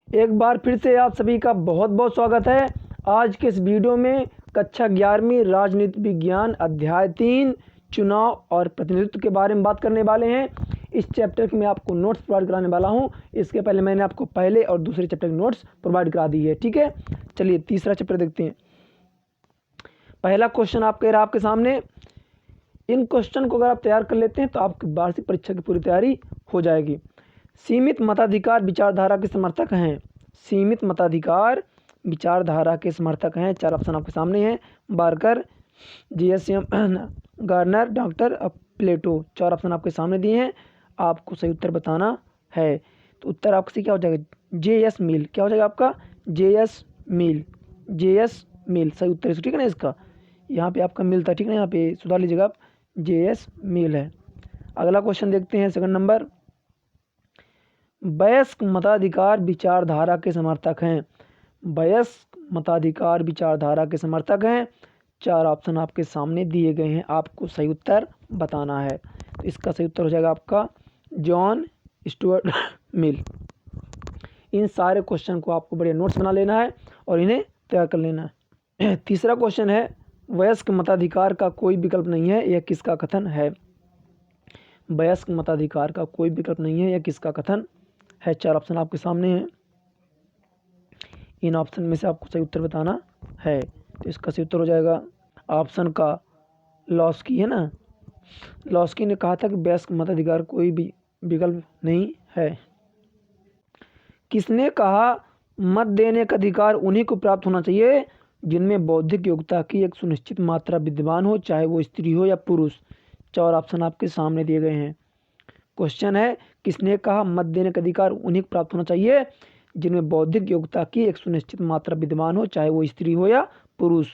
एक बार फिर से आप सभी का बहुत बहुत स्वागत है। आज के इस वीडियो में कक्षा 11वीं राजनीति विज्ञान अध्याय 3 चुनाव और प्रतिनिधित्व के बारे में बात करने वाले हैं। इस चैप्टर के मैं आपको नोट्स प्रोवाइड कराने वाला हूं। इसके पहले मैंने आपको पहले और दूसरे चैप्टर के नोट्स प्रोवाइड करा दी है, ठीक है। चलिए तीसरा चैप्टर देखते हैं। पहला क्वेश्चन आप कह रहा आपके सामने। इन क्वेश्चन को अगर आप तैयार कर लेते हैं तो आपकी वार्षिक परीक्षा की पूरी तैयारी हो जाएगी। सीमित मताधिकार विचारधारा के समर्थक हैं। सीमित मताधिकार विचारधारा के समर्थक हैं। 4 ऑप्शन आपके सामने हैं। बार्कर, जीएसएम, गार्नर, डॉक्टर प्लेटो। 4 ऑप्शन आपके सामने दिए हैं, आपको सही उत्तर बताना है। तो उत्तर आपका क्या हो जाएगा? जे.एस. मिल। क्या हो जाएगा आपका? जे.एस. मिल। जे.एस. मिल सही उत्तर है, ठीक है ना। इसका यहाँ पे आपका मिल था, ठीक है ना, यहाँ पे सुधार लीजिएगा आप, जे.एस. मिल है। अगला क्वेश्चन देखते हैं, सेकंड नंबर। वयस्क मताधिकार विचारधारा के समर्थक हैं। वयस्क मताधिकार विचारधारा के समर्थक हैं। 4 ऑप्शन आपके सामने दिए गए हैं, आपको सही उत्तर बताना है। तो इसका सही उत्तर हो जाएगा आपका जॉन स्टुअर्ट मिल। इन सारे क्वेश्चन को आपको बड़े नोट्स बना लेना है और इन्हें तैयार कर लेना है। तीसरा क्वेश्चन है, वयस्क मताधिकार का कोई विकल्प नहीं है, यह किसका कथन है? वयस्क मताधिकार का कोई विकल्प नहीं है, यह किसका कथन है? 4 ऑप्शन आपके सामने हैं। इन ऑप्शन में से आपको सही उत्तर बताना है। तो इसका सही उत्तर हो जाएगा ऑप्शन का लॉस्की, है ना। लॉस्की ने कहा था कि वयस्क मताधिकार कोई भी विकल्प नहीं है। किसने कहा मत देने का अधिकार उन्हीं को प्राप्त होना चाहिए जिनमें बौद्धिक योग्यता की एक सुनिश्चित मात्रा विद्यमान हो, चाहे वो स्त्री हो या पुरुष। 4 ऑप्शन आपके सामने दिए गए हैं। क्वेश्चन है, किसने कहा मत देने का अधिकार उन्हीं को प्राप्त होना चाहिए जिनमें बौद्धिक योग्यता की एक सुनिश्चित मात्रा विद्यमान हो, चाहे वो स्त्री हो या पुरुष।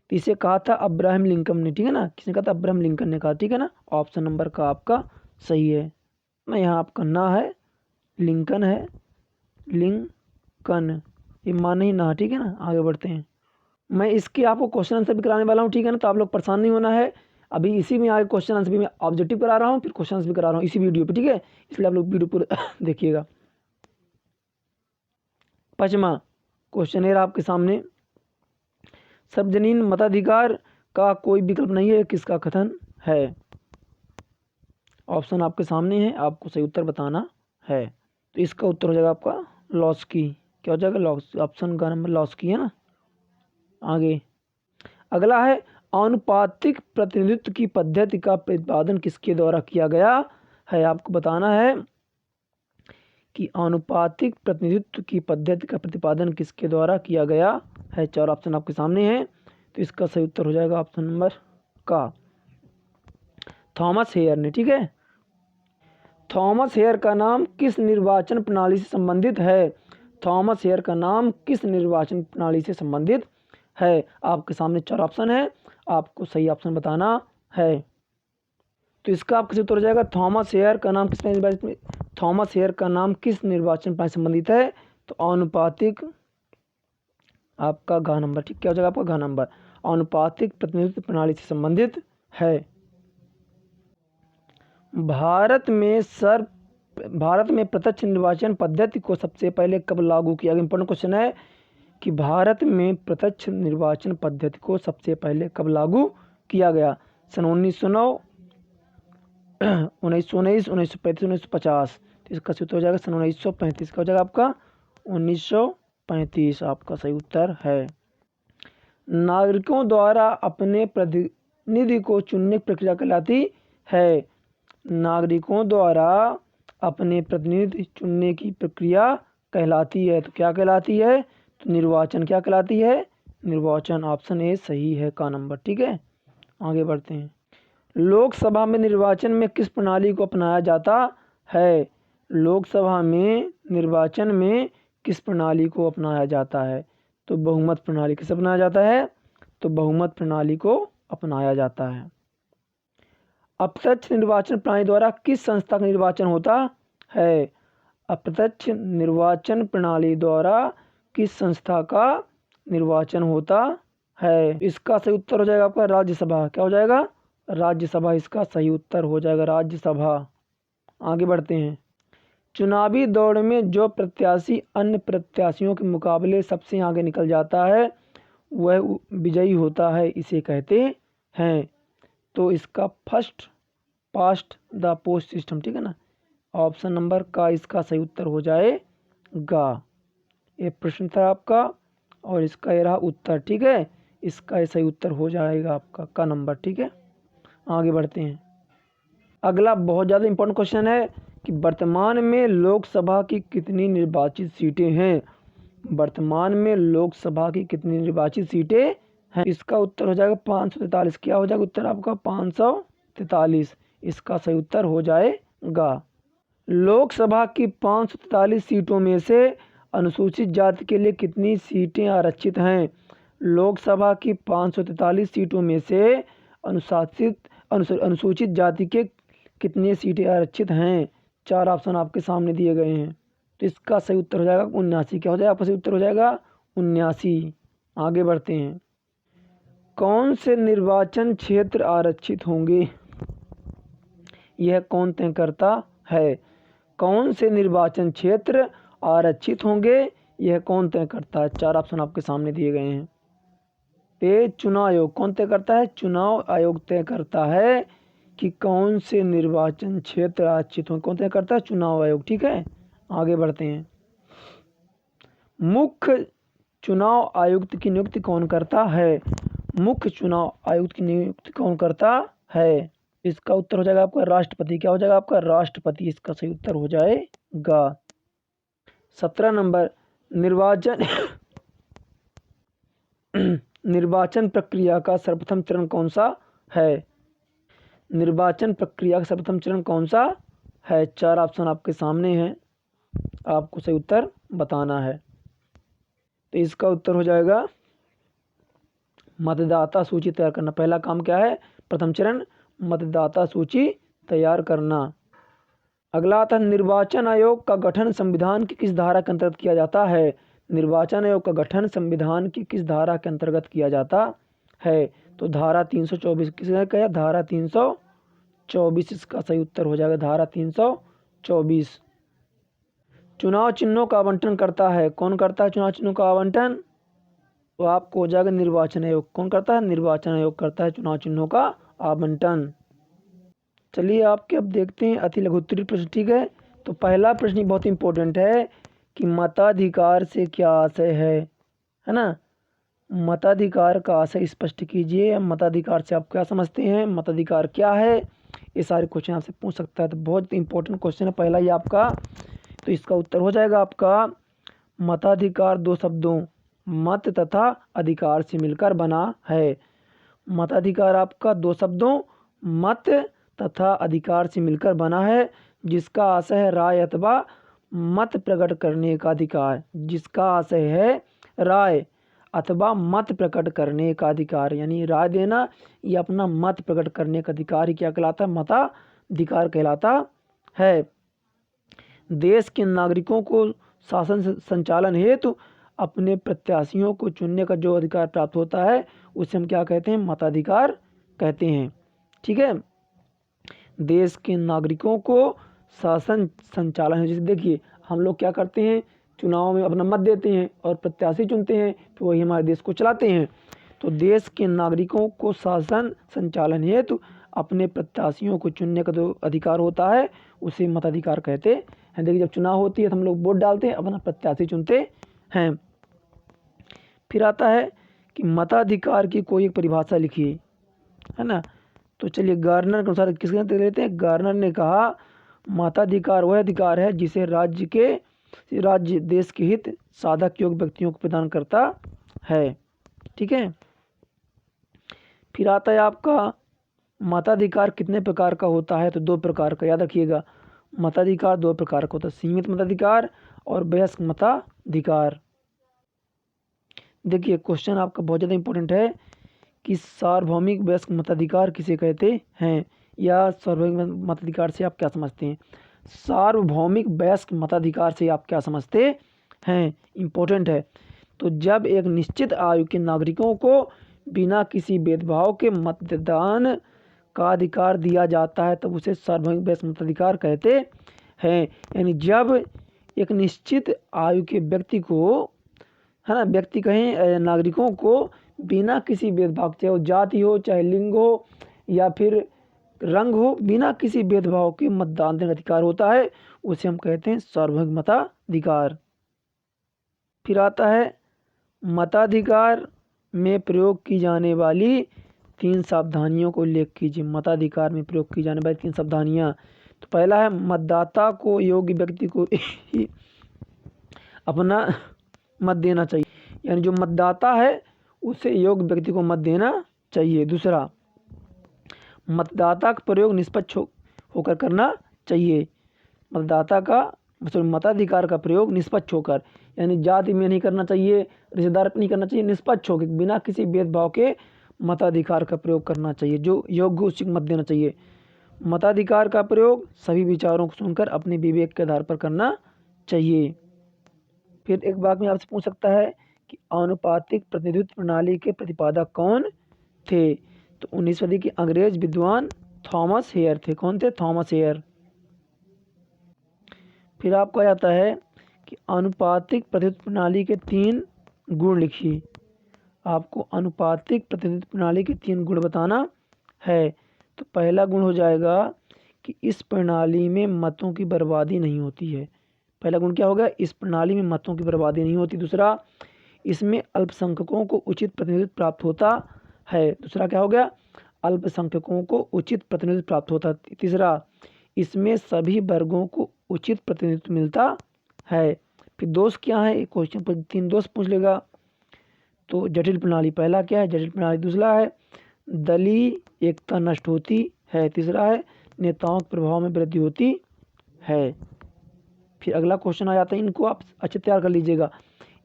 तो इसे कहा था अब्राहम लिंकन ने, ठीक है ना। किसने कहा था? अब्राहम लिंकन ने कहा, ठीक है ना। ऑप्शन नंबर का आपका सही है। मैं यहाँ आपका ना है, लिंकन है, लिंकन, ये माने ही ना, ठीक है ना। आगे बढ़ते हैं। मैं इसके आपको क्वेश्चन आंसर भी कराने वाला हूँ, ठीक है ना। तो आप लोग परेशान नहीं होना है। अभी इसी में आगे क्वेश्चन आंसर भी मैं ऑब्जेक्टिव करा रहा हूँ, फिर क्वेश्चन आंसर भी करा रहा हूँ इसी वीडियो पे, ठीक है। इसलिए आप लोग वीडियो पूरा देखिएगा। 5वां क्वेश्चन है आपके सामने। सार्वजनीन मताधिकार का कोई विकल्प नहीं है, किसका कथन है? ऑप्शन आपके सामने है, आपको सही उत्तर बताना है। तो इसका उत्तर हो जाएगा आपका लॉस्की। क्या हो जाएगा? ऑप्शन का नंबर लॉस्की, है ना। आगे अगला है, आनुपातिक प्रतिनिधित्व की पद्धति का प्रतिपादन किसके द्वारा किया गया है? आपको बताना है कि आनुपातिक प्रतिनिधित्व की पद्धति का प्रतिपादन किसके द्वारा किया गया है। 4 ऑप्शन आपके सामने हैं। तो इसका सही उत्तर हो जाएगा ऑप्शन नंबर का थॉमस हेयर ने, ठीक है। थॉमस हेयर का नाम किस निर्वाचन प्रणाली से संबंधित है? थॉमस हेयर का नाम किस निर्वाचन प्रणाली से संबंधित है? आपके सामने 4 ऑप्शन है, आपको सही ऑप्शन बताना है। तो इसका आपका उत्तर हो जाएगा थॉमस हेयर का नाम थॉमस हेयर का नाम किस निर्वाचन प्रणाली से संबंधित है? तो आनुपातिक, आपका घ नंबर, ठीक। क्या हो जाएगा आपका घ नंबर? आनुपातिक प्रतिनिधित्व प्रणाली से संबंधित है। भारत में प्रत्यक्ष निर्वाचन पद्धति को सबसे पहले कब लागू किया गया? इंपॉर्टेंट क्वेश्चन है कि भारत में प्रत्यक्ष निर्वाचन पद्धति को सबसे पहले कब लागू किया गया? सन 1909, 1919, 1935, 1950। तो इसका सही उत्तर हो जाएगा सन 1935। का हो जाएगा आपका 1935, आपका सही उत्तर है। नागरिकों द्वारा अपने प्रतिनिधि को चुनने की प्रक्रिया कहलाती है। नागरिकों द्वारा अपने प्रतिनिधि चुनने की प्रक्रिया कहलाती है। तो क्या कहलाती है? तो निर्वाचन। क्या कहलाती है? निर्वाचन। ऑप्शन ए सही है का नंबर, ठीक है। आगे बढ़ते हैं। लोकसभा में निर्वाचन में किस प्रणाली को अपनाया जाता है? लोकसभा में निर्वाचन में किस प्रणाली को अपनाया जाता है? तो बहुमत प्रणाली। किसे अपनाया जाता है? तो बहुमत प्रणाली को अपनाया जाता है। अप्रत्यक्ष निर्वाचन प्रणाली द्वारा किस संस्था का निर्वाचन होता है? अप्रत्यक्ष निर्वाचन प्रणाली द्वारा किस संस्था का निर्वाचन होता है? इसका सही उत्तर हो जाएगा आपका राज्यसभा। क्या हो जाएगा? राज्यसभा इसका सही उत्तर हो जाएगा, राज्यसभा। आगे बढ़ते हैं। चुनावी दौड़ में जो प्रत्याशी अन्य प्रत्याशियों के मुकाबले सबसे आगे निकल जाता है वह विजयी होता है, इसे कहते हैं। तो इसका first past the post system, ठीक है ना, ऑप्शन नंबर का इसका सही उत्तर हो जाएगा। ये प्रश्न था आपका और इसका ये रहा उत्तर, ठीक है। इसका ये सही उत्तर हो जाएगा आपका का नंबर, ठीक है। आगे बढ़ते हैं। अगला बहुत ज़्यादा इंपॉर्टेंट क्वेश्चन है कि वर्तमान में लोकसभा की कितनी निर्वाचित सीटें हैं। वर्तमान में लोकसभा की कितनी निर्वाचित सीटें हैं। इसका उत्तर हो जाएगा 543। क्या हो जाएगा उत्तर आपका 543। इसका सही उत्तर हो जाएगा। लोकसभा की 543 सीटों में से अनुसूचित जाति के लिए कितनी सीटें आरक्षित हैं। लोकसभा की 543 सीटों में से अनुसूचित जाति के कितनी सीटें आरक्षित हैं। 4 ऑप्शन आपके सामने दिए गए हैं। तो इसका सही उत्तर हो जाएगा 79। क्या हो जाएगा आपका सही उत्तर हो जाएगा 79। आगे बढ़ते हैं। कौन से निर्वाचन क्षेत्र आरक्षित होंगे, यह कौन तय करता है। कौन से निर्वाचन क्षेत्र आरक्षित होंगे, यह कौन तय करता है। 4 ऑप्शन आपके सामने दिए गए हैं। पे चुनाव आयोग कौन तय करता है। चुनाव आयोग तय करता है कि कौन से निर्वाचन क्षेत्र आरक्षित होंगे। कौन तय करता है, चुनाव आयोग, ठीक है। आगे बढ़ते हैं। मुख्य चुनाव आयुक्त की नियुक्ति कौन करता है। मुख्य चुनाव आयुक्त की नियुक्ति कौन करता है। इसका उत्तर हो जाएगा आपका राष्ट्रपति। क्या हो जाएगा आपका राष्ट्रपति। इसका सही उत्तर हो जाएगा। 17 नंबर निर्वाचन प्रक्रिया का सर्वप्रथम चरण कौन सा है। निर्वाचन प्रक्रिया का सर्वप्रथम चरण कौन सा है। 4 ऑप्शन आपके सामने हैं, आपको सही उत्तर बताना है। तो इसका उत्तर हो जाएगा मतदाता सूची तैयार करना। पहला काम क्या है, प्रथम चरण मतदाता सूची तैयार करना। अगला आता है निर्वाचन आयोग का गठन संविधान की किस धारा के अंतर्गत किया जाता है। निर्वाचन आयोग का गठन संविधान की किस धारा के अंतर्गत किया जाता है। तो धारा 324। किसने कहा, धारा 324। इसका सही उत्तर हो जाएगा धारा 324। चुनाव चिन्हों का आवंटन करता है। कौन करता है चुनाव चिन्हों का आवंटन। तो आपको हो जाएगा निर्वाचन आयोग। कौन करता है, निर्वाचन आयोग करता है चुनाव चिन्हों का आवंटन। चलिए आपके अब देखते हैं अति लघु उत्तरीय प्रश्न, ठीक है। तो पहला प्रश्न बहुत इंपॉर्टेंट है कि मताधिकार से क्या आशय है ना। मताधिकार का आशय स्पष्ट कीजिए। मताधिकार से आप क्या समझते हैं, मताधिकार क्या है, ये सारे क्वेश्चन आपसे पूछ सकता है। तो बहुत इंपॉर्टेंट क्वेश्चन है पहला ही आपका। तो इसका उत्तर हो जाएगा आपका मताधिकार 2 शब्दों मत तथा अधिकार से मिलकर बना है। मताधिकार आपका 2 शब्दों मत तथा अधिकार से मिलकर बना है, जिसका आशय है राय अथवा मत प्रकट करने का अधिकार। जिसका आशय है राय अथवा मत प्रकट करने का अधिकार, यानी राय देना या अपना मत प्रकट करने का अधिकार ही क्या कहलाता है, मताधिकार कहलाता है। देश के नागरिकों को शासन संचालन हेतु अपने प्रत्याशियों को चुनने का जो अधिकार प्राप्त होता है उसे हम क्या कहते हैं, मताधिकार कहते हैं, ठीक है। देश के नागरिकों को शासन संचालन है, जैसे देखिए हम लोग क्या करते हैं, चुनाव में अपना मत देते हैं और प्रत्याशी चुनते हैं, तो वही हमारे देश को चलाते हैं। तो देश के नागरिकों को शासन संचालन हेतु अपने प्रत्याशियों को चुनने का जो अधिकार होता है उसे मताधिकार कहते हैं। देखिए जब चुनाव होती है तो हम लोग वोट डालते हैं, अपना प्रत्याशी चुनते हैं। फिर आता है कि मताधिकार की कोई एक परिभाषा लिखिए, है ना। तो चलिए गार्नर के अनुसार किसके लेते हैं। गार्नर ने कहा मताधिकार वह अधिकार है जिसे राज्य देश के हित साधक योग्य व्यक्तियों को प्रदान करता है, ठीक है। फिर आता है आपका मताधिकार कितने प्रकार का होता है। तो 2 प्रकार का, याद रखिएगा। मताधिकार 2 प्रकार का होता है, सीमित मताधिकार और वयस्क मताधिकार। देखिए क्वेश्चन आपका बहुत ज़्यादा इंपॉर्टेंट है कि सार्वभौमिक वयस्क मताधिकार किसे कहते हैं, या सार्वभौमिक मताधिकार से आप क्या समझते हैं। सार्वभौमिक वयस्क मताधिकार से आप क्या समझते हैं, इंपॉर्टेंट है। तो जब एक निश्चित आयु के नागरिकों को बिना किसी भेदभाव के मतदान का अधिकार दिया जाता है तब उसे सार्वभौमिक वयस्क मताधिकार कहते हैं। यानी जब एक निश्चित आयु के व्यक्ति को, है ना, व्यक्ति कहें नागरिकों को बिना किसी भेदभाव, चाहे वो जाति हो, चाहे लिंग हो या फिर रंग हो, बिना किसी भेदभाव के मतदान देने का अधिकार होता है, उसे हम कहते हैं सार्वभौमिक मताधिकार। फिर आता है मताधिकार में प्रयोग की जाने वाली 3 सावधानियों को उल्लेख कीजिए। मताधिकार में प्रयोग की जाने वाली 3 सावधानियां। तो पहला है मतदाता को योग्य व्यक्ति को ही अपना मत देना चाहिए, यानी जो मतदाता है उसे योग्य व्यक्ति को मत देना चाहिए। दूसरा, मतदाता का प्रयोग निष्पक्ष होकर करना चाहिए। मताधिकार का प्रयोग निष्पक्ष होकर, यानी जाति में नहीं करना चाहिए, रिश्तेदार पे नहीं करना चाहिए, निष्पक्ष होकर बिना किसी भेदभाव के मताधिकार का प्रयोग करना चाहिए। जो योग्य उसी को मत देना चाहिए। मताधिकार का प्रयोग सभी विचारों को सुनकर अपने विवेक के आधार पर करना चाहिए। फिर एक बात में आपसे पूछ सकता है कि आनुपातिक प्रतिनिधित्व प्रणाली के प्रतिपादक कौन थे? तो 19वीं सदी के अंग्रेज विद्वान थॉमस हेयर थे। कौन थे? Thomas Hare. फिर आपको आ जाता है कि आनुपातिक प्रतिनिधित्व प्रणाली के 3 गुण लिखिए। आपको आनुपातिक प्रतिनिधित्व प्रणाली के 3 गुण बताना है। तो पहला गुण हो जाएगा कि इस प्रणाली में मतों की बर्बादी नहीं होती है। पहला गुण क्या होगा? इस प्रणाली में मतों की बर्बादी नहीं होती। दूसरा, इसमें अल्पसंख्यकों को उचित प्रतिनिधित्व प्राप्त होता है। दूसरा क्या हो गया? अल्पसंख्यकों को उचित प्रतिनिधित्व प्राप्त होता है। तीसरा, इसमें सभी वर्गों को उचित प्रतिनिधित्व मिलता है। फिर दोष क्या है? क्वेश्चन पर 3 दोष पूछ लेगा। तो जटिल प्रणाली पहला क्या है? जटिल प्रणाली। दूसरा है दलीय एकता नष्ट होती है। तीसरा है नेताओं के प्रभाव में वृद्धि होती है। फिर अगला क्वेश्चन आ जाता है, इनको आप अच्छे तैयार कर लीजिएगा।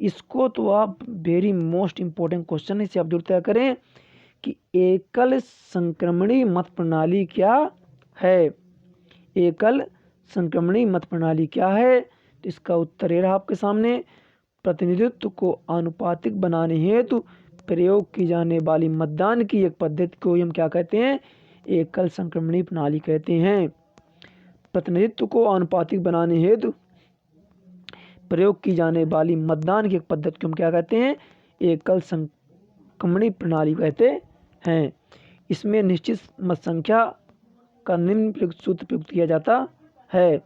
इसको तो आप वेरी मोस्ट इम्पोर्टेंट क्वेश्चन है, इसे आप जरूर तैयार करें कि एकल संक्रमणी मत प्रणाली क्या है? एकल संक्रमणी मत प्रणाली क्या है? तो इसका उत्तर ये रहा आपके सामने। प्रतिनिधित्व को आनुपातिक बनाने हेतु प्रयोग की जाने वाली मतदान की एक पद्धति को हम क्या कहते हैं? एकल संक्रमणी प्रणाली कहते हैं। प्रतिनिधित्व को आनुपातिक बनाने हेतु प्रयोग की जाने वाली मतदान की एक पद्धति को हम क्या कहते हैं? एकल संक्रमणी प्रणाली कहते हैं। इसमें निश्चित मत संख्या का निम्न सूत्र प्रयुक्त किया जाता है।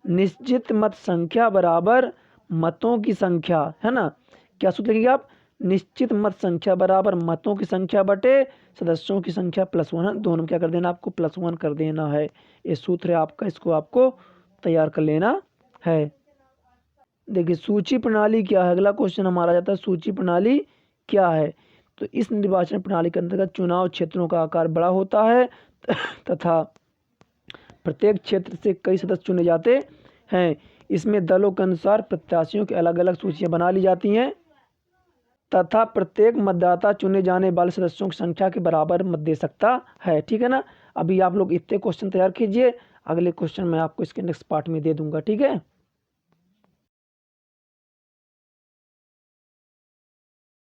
निश्चित मत संख्या बराबर मतों की संख्या, है ना? क्या सूत्र लिखेंगे आप? निश्चित मत संख्या बराबर मतों की संख्या बटे सदस्यों की संख्या +1। दोनों क्या कर देना? आपको +1 कर देना है। ये सूत्र है आपका, इसको आपको तैयार कर लेना है। देखिए सूची प्रणाली क्या है? अगला क्वेश्चन हमारा जाता है सूची प्रणाली क्या है? तो इस निर्वाचन प्रणाली के अंतर्गत चुनाव क्षेत्रों का आकार बड़ा होता है तथा प्रत्येक क्षेत्र से कई सदस्य चुने जाते हैं। इसमें दलों के अनुसार प्रत्याशियों की अलग अलग सूचियां बना ली जाती हैं तथा प्रत्येक मतदाता चुने जाने वाले सदस्यों की संख्या के बराबर मत दे सकता है। ठीक है ना? अभी आप लोग इतने क्वेश्चन तैयार कीजिए, अगले क्वेश्चन मैं आपको इसके नेक्स्ट पार्ट में दे दूंगा। ठीक है।